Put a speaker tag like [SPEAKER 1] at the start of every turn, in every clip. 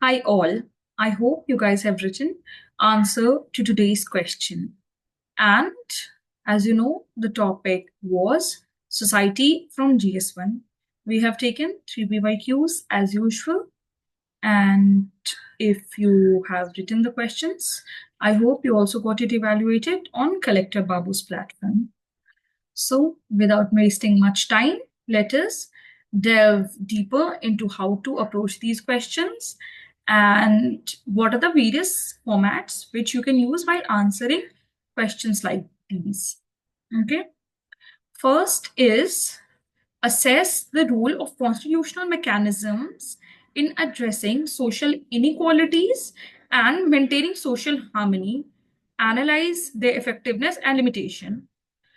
[SPEAKER 1] Hi all. I hope you guys have written answer to today's question. And as you know, the topic was society from GS1. We have taken 3 PYQs as usual. And if you have written the questions, I hope you also got it evaluated on Collector Babu's platform. So, without wasting much time, let us delve deeper into how to approach these questions and what are the various formats which you can use while answering questions like these. Okay. First is assess the role of constitutional mechanisms in addressing social inequalities and maintaining social harmony, analyze their effectiveness and limitation.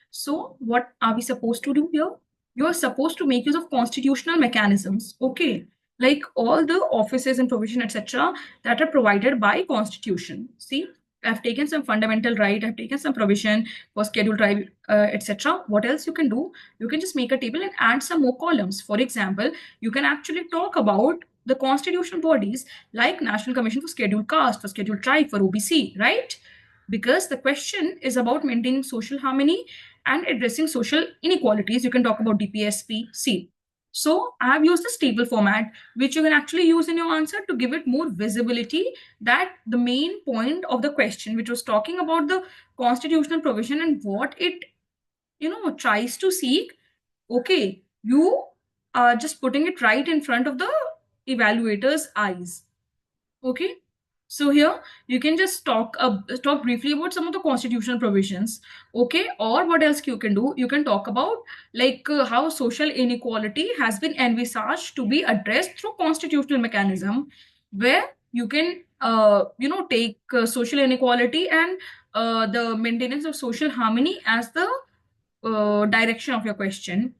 [SPEAKER 1] So, what are we supposed to do here? You're supposed to make use of constitutional mechanisms, okay? Like all the offices and provision, etc., that are provided by Constitution. See, I've taken some fundamental right, I've taken some provision for scheduled right, etc. What else you can do? You can just make a table and add some more columns. For example, you can actually talk about the constitutional bodies like National Commission for Scheduled Caste, for Scheduled Tribe, for OBC, right? Because the question is about maintaining social harmony and addressing social inequalities. You can talk about DPSPC. So I have used this table format, which you can actually use in your answer to give it more visibility that the main point of the question, which was talking about the constitutional provision and what it, tries to seek. Okay, you are just putting it right in front of the evaluator's eyes. Okay. So here you can just talk briefly about some of the constitutional provisions. Okay. Or what else you can do? You can talk about how social inequality has been envisaged to be addressed through constitutional mechanism, where you can take social inequality and the maintenance of social harmony as the direction of your question.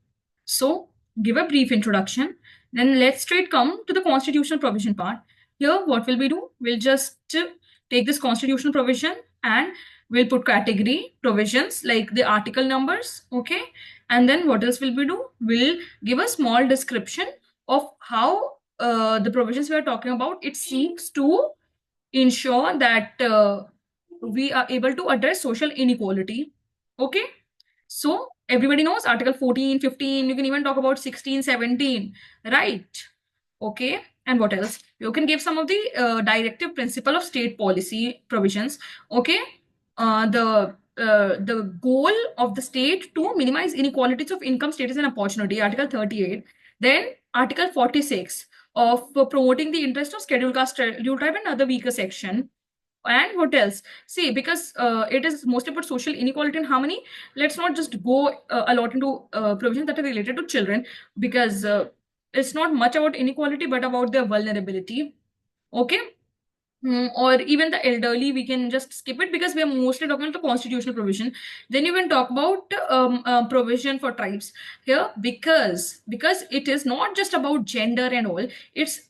[SPEAKER 1] So give a brief introduction. Then let's straight come to the constitutional provision part. Here, what will we do? We'll just take this constitutional provision and we'll put category provisions like the article numbers. Okay. And then what else will we do? We'll give a small description of how the provisions we are talking about, it seeks to ensure that we are able to address social inequality. Okay. So everybody knows Article 14, 15, you can even talk about 16, 17, right? Okay. And what else? You can give some of the directive principle of state policy provisions. Okay. The goal of the state to minimize inequalities of income, status, and opportunity, Article 38. Then Article 46 of promoting the interest of scheduled caste, scheduled tribe, and other weaker section. And what else? See, because it is mostly about social inequality and harmony, let's not just go a lot into provisions that are related to children, because it's not much about inequality but about their vulnerability. Okay. Or even the elderly, we can just skip it because we are mostly talking about the constitutional provision. Then you can talk about provision for tribes here, because it is not just about gender and all. It's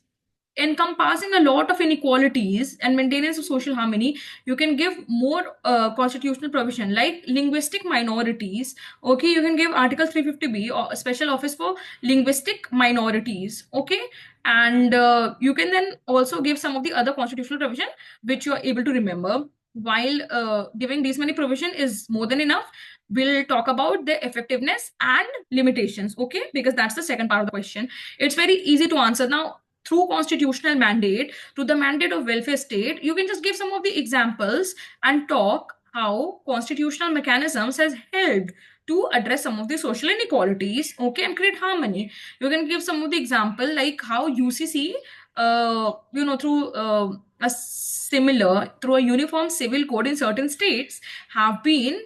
[SPEAKER 1] encompassing a lot of inequalities and maintenance of social harmony. You can give more constitutional provision like linguistic minorities. Okay, you can give Article 350B, or a special office for linguistic minorities. Okay. And you can then also give some of the other constitutional provision which you are able to remember. While giving these many provision is more than enough, we'll talk about the effectiveness and limitations. Okay, because that's the second part of the question. It's very easy to answer now. Through constitutional mandate to the mandate of welfare state, you can just give some of the examples and talk how constitutional mechanisms has helped to address some of the social inequalities, okay, and create harmony. You can give some of the example like how UCC, through through a uniform civil code in certain states have been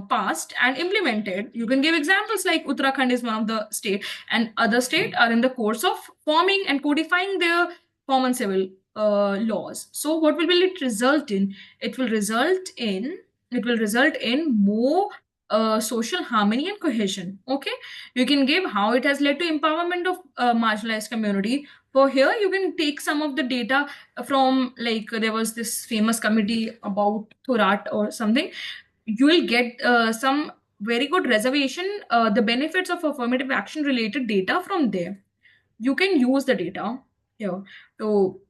[SPEAKER 1] passed and implemented. You can give examples like Uttarakhand is one of the state, and other state are in the course of forming and codifying their common civil laws. So what will it result in? It will result in more social harmony and cohesion. Okay, you can give how it has led to empowerment of marginalized community. For here, you can take some of the data from, like, there was this famous committee about Thorat or something. You will get some very good reservation, the benefits of affirmative action related data from there. You can use the data here to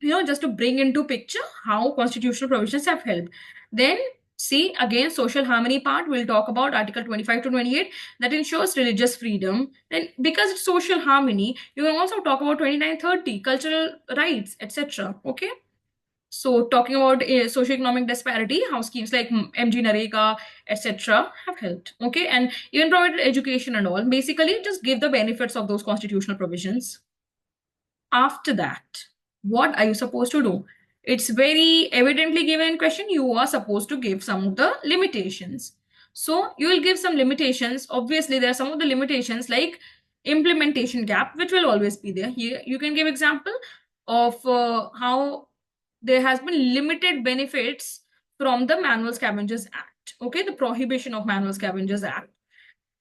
[SPEAKER 1] just to bring into picture how constitutional provisions have helped. Then see again social harmony part, we'll talk about article 25 to 28 that ensures religious freedom. Then because it's social harmony, you can also talk about 29, 30 cultural rights, etc. Okay. So talking about socioeconomic disparity, how schemes like MG Narega, etc. have helped. Okay, and even provided education and all. Basically, just give the benefits of those constitutional provisions. After that, what are you supposed to do? It's very evidently given in question. You are supposed to give some of the limitations. So you will give some limitations. Obviously, there are some of the limitations like implementation gap, which will always be there. Here, you can give example of how there has been limited benefits from the Manual Scavengers Act. Okay, the prohibition of Manual Scavengers Act,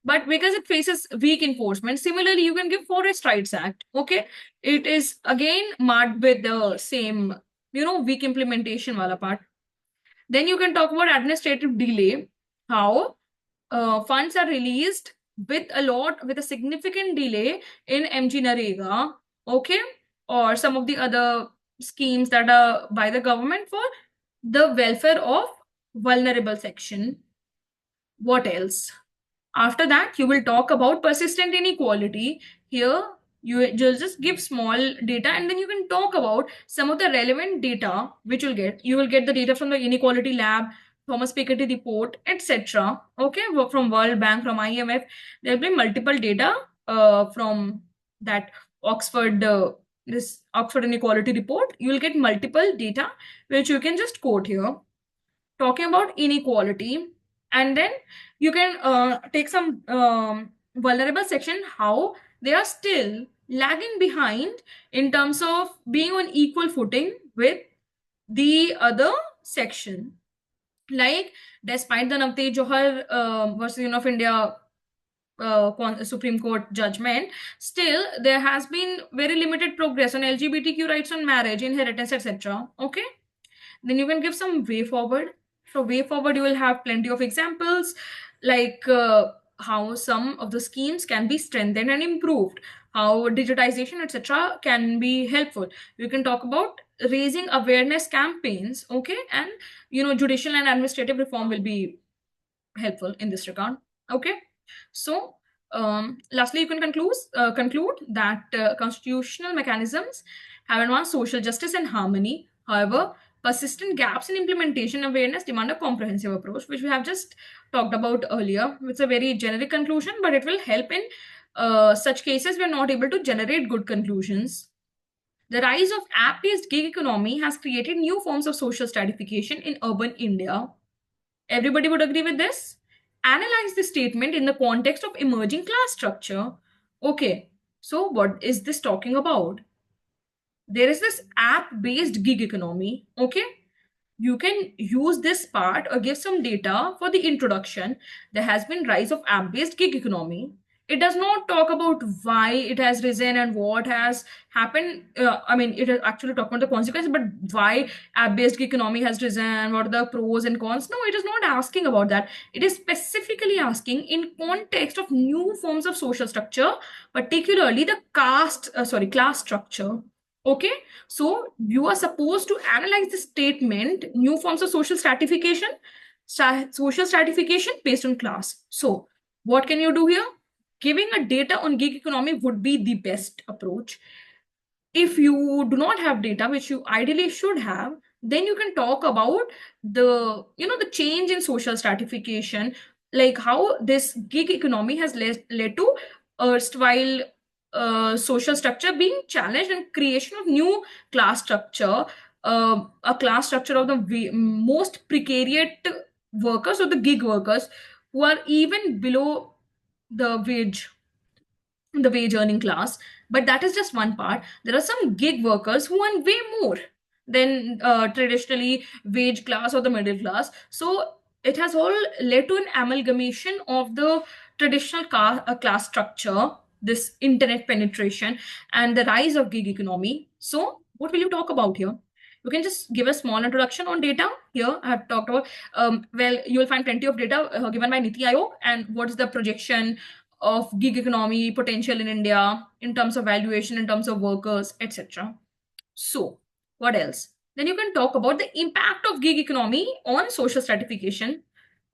[SPEAKER 1] but because it faces weak enforcement. Similarly, you can give Forest Rights Act. Okay, it is again marred with the same, weak implementation wala part. Then you can talk about administrative delay, how funds are released with a significant delay in MG Narega, okay, or some of the other schemes that are by the government for the welfare of vulnerable section. What else? After that, you will talk about persistent inequality. Here, you'll just give small data and then you can talk about some of the relevant data which you'll get. You will get the data from the Inequality Lab, Thomas Piketty report, etc. Okay, from World Bank, from IMF. There will be multiple data from that Oxford, this Oxford Inequality report. You will get multiple data which you can just quote here talking about inequality. And then you can take some vulnerable section, how they are still lagging behind in terms of being on equal footing with the other section. Like despite the Navteej Johar versus Union of India Supreme Court judgment, still there has been very limited progress on LGBTQ rights on marriage, inheritance, etc. Okay, then you can give some way forward. So way forward, you will have plenty of examples like how some of the schemes can be strengthened and improved, how digitization, etc., can be helpful. You can talk about raising awareness campaigns, okay, and judicial and administrative reform will be helpful in this regard. Okay, so lastly, you can conclude that constitutional mechanisms have advanced social justice and harmony. However, persistent gaps in implementation awareness demand a comprehensive approach, which we have just talked about earlier. It's a very generic conclusion, but it will help in such cases we are not able to generate good conclusions. The rise of app-based gig economy has created new forms of social stratification in urban India. Everybody would agree with this? Analyze the statement in the context of emerging class structure. Okay, so what is this talking about? There is this app based gig economy. Okay, you can use this part or give some data for the introduction. There has been rise of app-based gig economy. It does not talk about why it has risen and what has happened. I mean, it is actually talking about the consequences, but why app-based gig economy has risen, what are the pros and cons? No, it is not asking about that. It is specifically asking in context of new forms of social structure, particularly the class structure. Okay, so you are supposed to analyze the statement, new forms of social stratification, social stratification based on class. So what can you do here? Giving a data on gig economy would be the best approach. If you do not have data, which you ideally should have, then you can talk about the change in social stratification, like how this gig economy has led to erstwhile social structure being challenged and creation of new class structure, a class structure of the most precarious workers or the gig workers who are even below the wage earning class. But that is just one part. There are some gig workers who earn way more than traditionally wage class or the middle class. So it has all led to an amalgamation of the traditional class structure, this internet penetration, and the rise of gig economy. So what will you talk about here? You can just give a small introduction on data. Here I have talked about, well, you will find plenty of data given by Niti Aayog, and what is the projection of gig economy potential in India in terms of valuation, in terms of workers, etc. So What else? Then you can talk about the impact of gig economy on social stratification.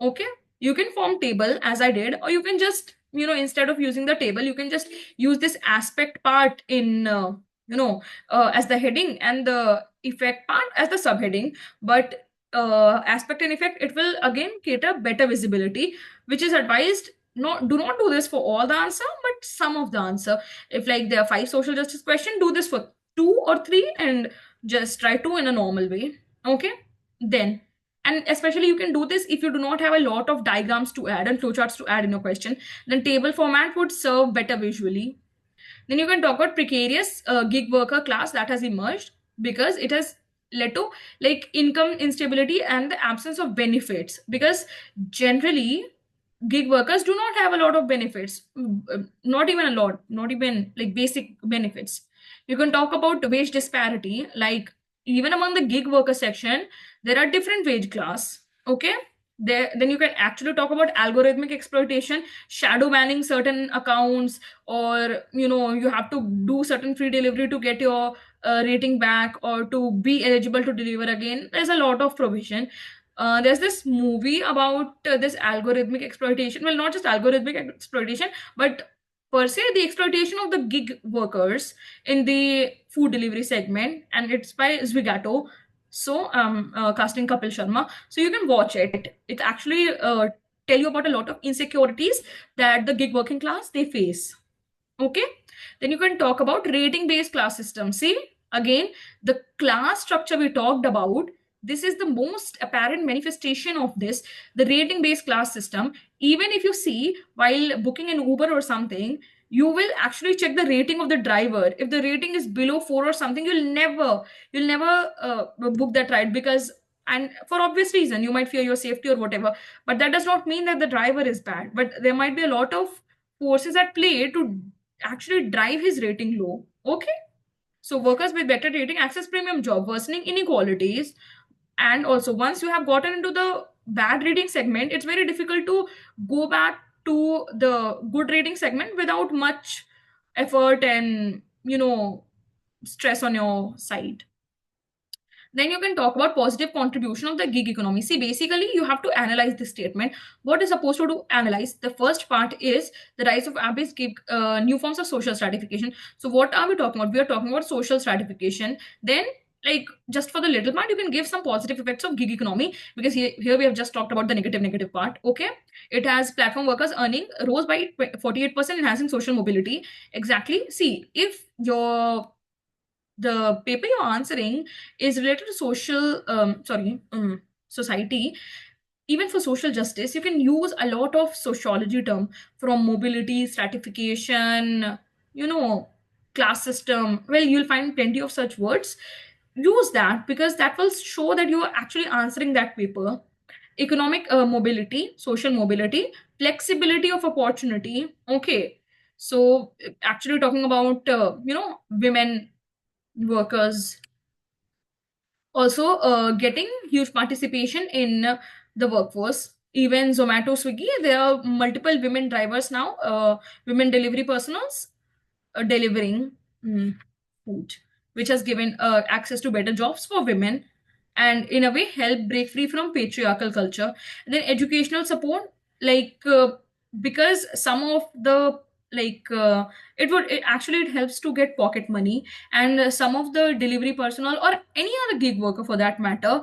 [SPEAKER 1] Okay, you can form table as I did, or you can just, instead of using the table, you can just use this aspect part in as the heading, and the effect part as the subheading. But aspect and effect, it will again cater better visibility, which is advised. Not Do not do this for all the answer, but some of the answer. If like there are five social justice question, do this for two or three, and just try to in a normal way. Okay, then, and especially you can do this if you do not have a lot of diagrams to add and flowcharts to add in your question, then table format would serve better visually. Then you can talk about precarious gig worker class that has emerged because it has led to like income instability and the absence of benefits, because generally gig workers do not have a lot of benefits. Not even a lot, not even like basic benefits. You can talk about wage disparity, like even among the gig worker section there are different wage class. Okay, there then you can actually talk about algorithmic exploitation, shadow banning certain accounts, or you have to do certain free delivery to get your rating back, or to be eligible to deliver again. There's a lot of provision. There's this movie about this algorithmic exploitation. Well, not just algorithmic exploitation, but per se the exploitation of the gig workers in the food delivery segment, and it's by Zwigato. So, casting Kapil Sharma. So you can watch it. It's actually tell you about a lot of insecurities that the gig working class they face. Okay, then you can talk about rating based class system. See, again, the class structure we talked about, this is the most apparent manifestation of this, the rating based class system. Even if you see while booking an Uber or something, you will actually check the rating of the driver. If the rating is below 4 or something, you'll never book that ride, because, and for obvious reason, you might fear your safety or whatever. But that does not mean that the driver is bad, but there might be a lot of forces at play to actually drive his rating low. Okay. So workers with better rating access premium job, worsening inequalities. And also once you have gotten into the bad rating segment, it's very difficult to go back to the good rating segment without much effort and stress on your side. Then you can talk about positive contribution of the gig economy. See, basically, you have to analyze this statement. What is supposed to do? Analyze. The first part is the rise of app-based gig, new forms of social stratification. So, what are we talking about? We are talking about social stratification. Then, like, just for the little part, you can give some positive effects of gig economy, because here we have just talked about the negative part. Okay, it has platform workers earning rose by 48%, enhancing social mobility. Exactly. See, if your the paper you're answering is related to society, even for social justice, you can use a lot of sociology term, from mobility, stratification, you know class system. Well, you'll find plenty of such words. Use that, because that will show that you are actually answering that paper. Economic mobility, social mobility, flexibility of opportunity. Okay, so actually talking about women workers also getting huge participation in the workforce. Even Zomato, Swiggy, there are multiple women drivers now, women delivery personals delivering food, which has given access to better jobs for women, and in a way help break free from patriarchal culture. And then educational support, like because some of the like it actually it helps to get pocket money, and some of the delivery personnel or any other gig worker for that matter,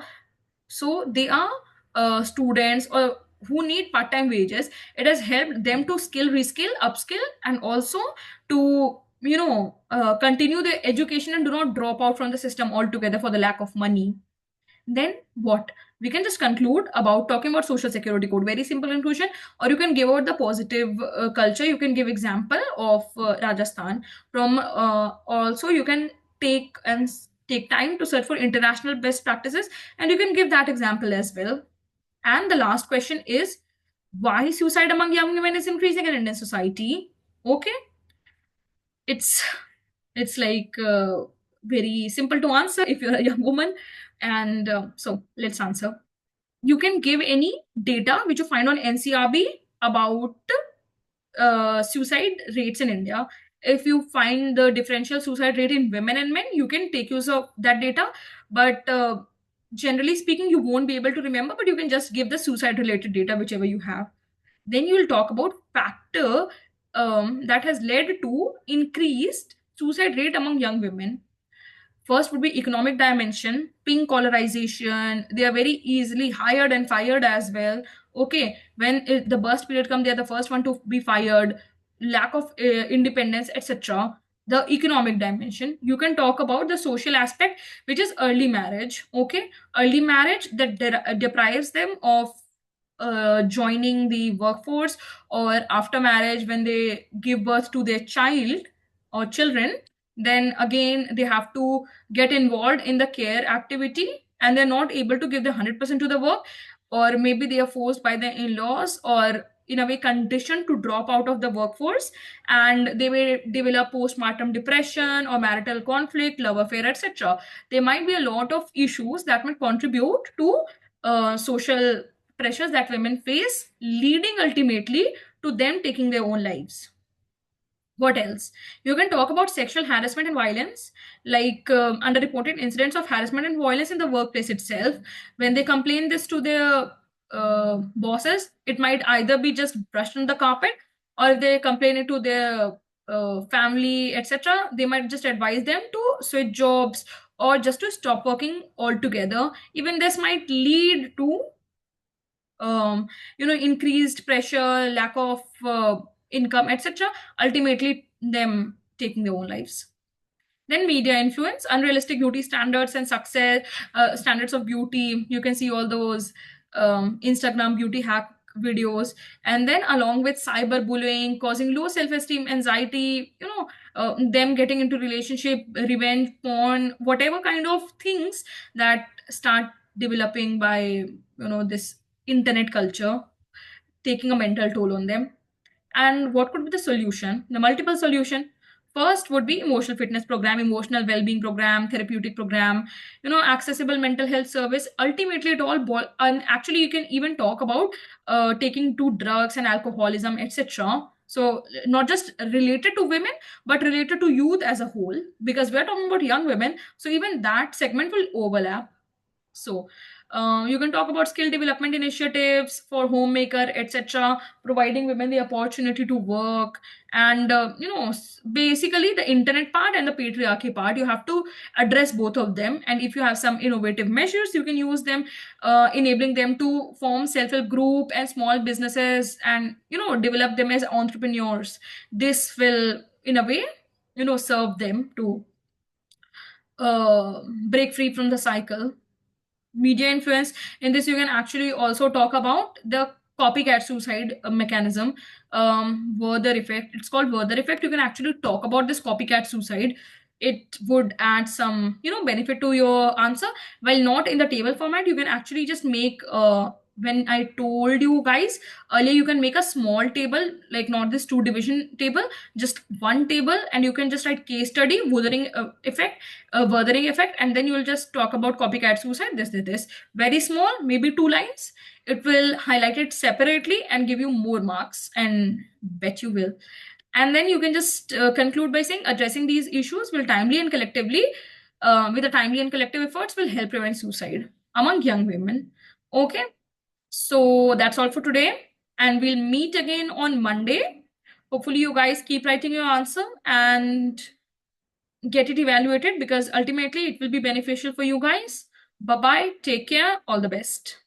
[SPEAKER 1] so they are students or who need part-time wages. It has helped them to skill reskill upskill, and also to continue their education and do not drop out from the system altogether for the lack of money. Then what? We can just conclude about talking about social security code. Very simple conclusion. Or you can give out the positive culture. You can give example of Rajasthan. From also you can take time to search for international best practices, and you can give that example as well. And the last question is, why suicide among young women is increasing in Indian society? Okay, it's it's like very simple to answer if you're a young woman. And so let's answer. You can give any data which you find on NCRB about suicide rates in India. If you find the differential suicide rate in women and men, you can take use of that data. But generally speaking, you won't be able to remember, but you can just give the suicide related data, whichever you have. Then you will talk about factor that has led to increased suicide rate among young women. First would be economic dimension, pink collarization. They are very easily hired and fired as well. Okay, when the burst period comes, they are the first one to be fired. Lack of independence, etc. The economic dimension. You can talk about the social aspect, which is early marriage. Okay, early marriage that deprives them of joining the workforce, or after marriage when they give birth to their child or children, then again they have to get involved in the care activity, and they're not able to give the 100% to the work, or maybe they are forced by the in-laws, or in a way conditioned to drop out of the workforce, and they may develop postpartum depression or marital conflict, love affair, etc. There might be a lot of issues that might contribute to social pressures that women face, leading ultimately to them taking their own lives. What else? You can talk about sexual harassment and violence, like underreported incidents of harassment and violence in the workplace itself. When they complain this to their bosses, it might either be just brushed on the carpet, or if they complain it to their family, etc., they might just advise them to switch jobs or just to stop working altogether. Even this might lead to increased pressure, lack of income, etc., ultimately them taking their own lives. Then media influence, unrealistic beauty standards and success, standards of beauty. You can see all those Instagram beauty hack videos. And then along with cyberbullying causing low self-esteem, anxiety, them getting into relationship, revenge porn, whatever kind of things that start developing by this internet culture, taking a mental toll on them. And what could be the solution? The multiple solution. First would be emotional fitness program, emotional well-being program, therapeutic program, accessible mental health service. Ultimately, it all and actually you can even talk about taking to drugs and alcoholism, etc. So not just related to women, but related to youth as a whole, because we're talking about young women. So even that segment will overlap. So you can talk about skill development initiatives for homemaker, etc., providing women the opportunity to work, and basically the internet part and the patriarchy part. You have to address both of them, and if you have some innovative measures, you can use them, enabling them to form self-help group and small businesses, and develop them as entrepreneurs. This will, in a way, serve them to break free from the cycle. Media influence, in this you can actually also talk about the copycat suicide mechanism. Werther effect, it's called Werther effect. You can actually talk about this copycat suicide. It would add some benefit to your answer. While not in the table format, you can actually just make when I told you guys earlier, you can make a small table, like not this two division table, just one table, and you can just write case study, wuthering effect, wuthering effect, and then you will just talk about copycat suicide, this very small, maybe 2 lines. It will highlight it separately and give you more marks, and bet you will. And then you can just conclude by saying addressing these issues will timely and collectively with the timely and collective efforts will help prevent suicide among young women. Okay, so that's all for today, and we'll meet again on Monday. Hopefully you guys keep writing your answer and get it evaluated, because ultimately it will be beneficial for you guys. Bye bye, take care, all the best.